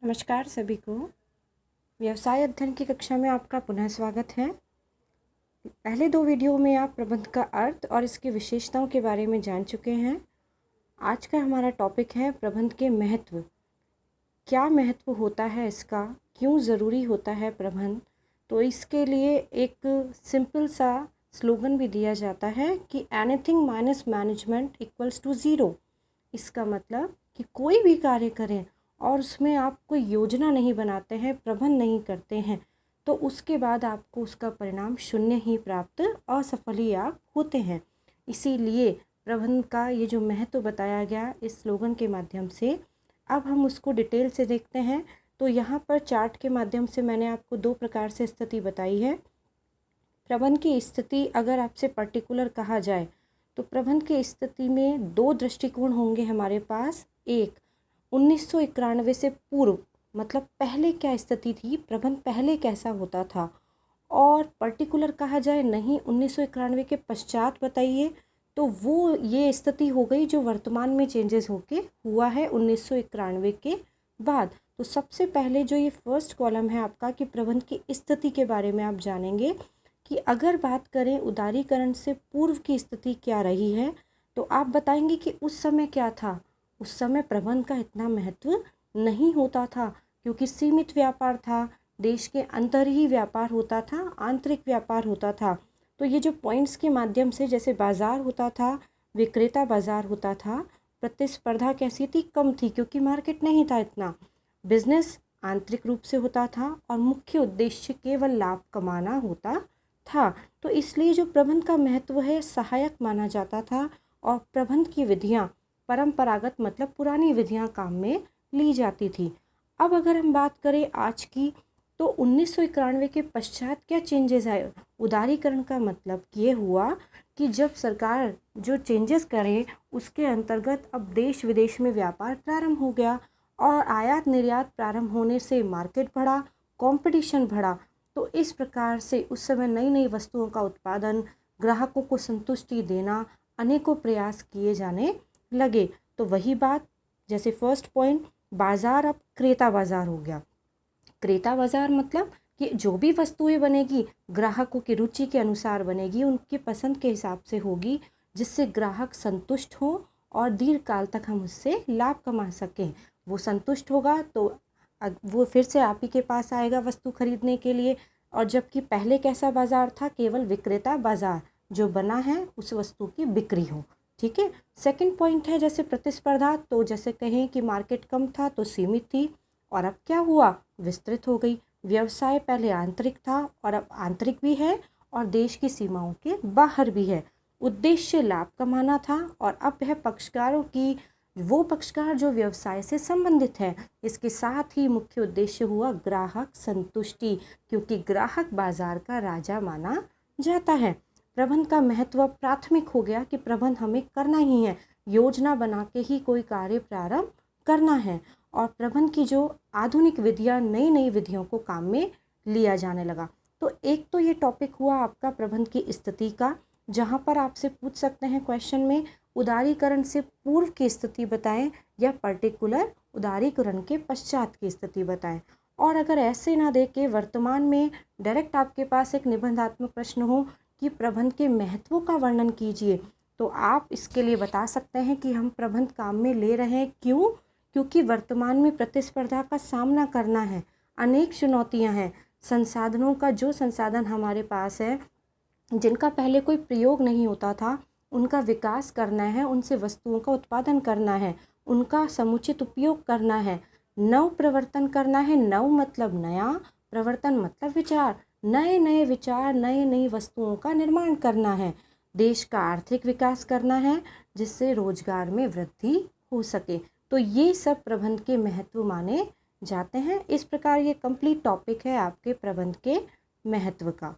नमस्कार सभी को। व्यवसाय अध्ययन की कक्षा में आपका पुनः स्वागत है। पहले दो वीडियो में आप प्रबंध का अर्थ और इसकी विशेषताओं के बारे में जान चुके हैं। आज का हमारा टॉपिक है प्रबंध के महत्व। क्या महत्व होता है इसका, क्यों ज़रूरी होता है प्रबंध। तो इसके लिए एक सिंपल सा स्लोगन भी दिया जाता है कि anything minus management equals to zero. इसका मतलब कि कोई भी कार्य करें और उसमें आप कोई योजना नहीं बनाते हैं, प्रबंध नहीं करते हैं, तो उसके बाद आपको उसका परिणाम शून्य ही प्राप्त, असफल ही आप होते हैं। इसीलिए प्रबंध का ये जो महत्व बताया गया इस स्लोगन के माध्यम से, अब हम उसको डिटेल से देखते हैं। तो यहाँ पर चार्ट के माध्यम से मैंने आपको दो प्रकार से स्थिति बताई है। प्रबंध की स्थिति अगर आपसे पर्टिकुलर कहा जाए तो प्रबंध की स्थिति में दो दृष्टिकोण होंगे हमारे पास। एक 1991 से पूर्व, मतलब पहले क्या स्थिति थी, प्रबंध पहले कैसा होता था, और पर्टिकुलर कहा जाए नहीं 1991 के पश्चात बताइए, तो वो ये स्थिति हो गई जो वर्तमान में चेंजेस होके हुआ है 1991 के बाद। तो सबसे पहले जो ये फर्स्ट कॉलम है आपका कि प्रबंध की स्थिति के बारे में आप जानेंगे कि अगर बात करें उदारीकरण से पूर्व की स्थिति क्या रही है, तो आप बताएंगे कि उस समय क्या था। उस समय प्रबंध का इतना महत्व नहीं होता था क्योंकि सीमित व्यापार था, देश के अंदर ही व्यापार होता था, आंतरिक व्यापार होता था। तो ये जो पॉइंट्स के माध्यम से, जैसे बाज़ार होता था, विक्रेता बाज़ार होता था, प्रतिस्पर्धा कैसी थी, कम थी क्योंकि मार्केट नहीं था इतना, बिजनेस आंतरिक रूप से होता था और मुख्य उद्देश्य केवल लाभ कमाना होता था। तो इसलिए जो प्रबंध का महत्व है सहायक माना जाता था और प्रबंध की विधियाँ परंपरागत, मतलब पुरानी विधियां काम में ली जाती थी। अब अगर हम बात करें आज की, तो 1991 के पश्चात क्या चेंजेस आए। उदारीकरण का मतलब ये हुआ कि जब सरकार जो चेंजेस करे उसके अंतर्गत अब देश विदेश में व्यापार प्रारंभ हो गया और आयात निर्यात प्रारंभ होने से मार्केट बढ़ा, कंपटीशन बढ़ा। तो इस प्रकार से उस समय नई नई वस्तुओं का उत्पादन, ग्राहकों को संतुष्टि देना, अनेकों प्रयास किए जाने लगे। तो वही बात, जैसे फर्स्ट पॉइंट, बाज़ार अब क्रेता बाज़ार हो गया। क्रेता बाज़ार मतलब कि जो भी वस्तुएं बनेगी ग्राहकों की रुचि के अनुसार बनेगी, उनकी पसंद के हिसाब से होगी, जिससे ग्राहक संतुष्ट हो और दीर्घ काल तक हम उससे लाभ कमा सकें। वो संतुष्ट होगा तो वो फिर से आप ही के पास आएगा वस्तु खरीदने के लिए। और जबकि पहले कैसा बाज़ार था, केवल विक्रेता बाज़ार, जो बना है उस वस्तु की बिक्री हो। ठीक है। सेकंड पॉइंट है जैसे प्रतिस्पर्धा, तो जैसे कहें कि मार्केट कम था तो सीमित थी और अब क्या हुआ, विस्तृत हो गई। व्यवसाय पहले आंतरिक था और अब आंतरिक भी है और देश की सीमाओं के बाहर भी है। उद्देश्य लाभ कमाना था और अब है पक्षकारों की, वो पक्षकार जो व्यवसाय से संबंधित है। इसके साथ ही मुख्य उद्देश्य हुआ ग्राहक संतुष्टि, क्योंकि ग्राहक बाजार का राजा माना जाता है। प्रबंध का महत्व प्राथमिक हो गया कि प्रबंध हमें करना ही है, योजना बना के ही कोई कार्य प्रारंभ करना है। और प्रबंध की जो आधुनिक विधियाँ, नई नई विधियों को काम में लिया जाने लगा। तो एक तो ये टॉपिक हुआ आपका प्रबंध की स्थिति का, जहाँ पर आपसे पूछ सकते हैं क्वेश्चन में उदारीकरण से पूर्व की स्थिति बताएं या पर्टिकुलर उदारीकरण के पश्चात की स्थिति बताएं। और अगर ऐसे ना दे के वर्तमान में डायरेक्ट आपके पास एक निबंधात्मक प्रश्न हो कि प्रबंध के महत्वों का वर्णन कीजिए, तो आप इसके लिए बता सकते हैं कि हम प्रबंध काम में ले रहे हैं। क्यों? क्योंकि वर्तमान में प्रतिस्पर्धा का सामना करना है, अनेक चुनौतियां हैं। संसाधनों का, जो संसाधन हमारे पास है जिनका पहले कोई प्रयोग नहीं होता था, उनका विकास करना है, उनसे वस्तुओं का उत्पादन करना है, उनका समुचित उपयोग करना है, नव प्रवर्तन करना है। नव मतलब नया, प्रवर्तन मतलब विचार, नए नए विचार, नई नई वस्तुओं का निर्माण करना है। देश का आर्थिक विकास करना है जिससे रोजगार में वृद्धि हो सके। तो ये सब प्रबंध के महत्व माने जाते हैं। इस प्रकार ये कंप्लीट टॉपिक है आपके प्रबंध के महत्व का।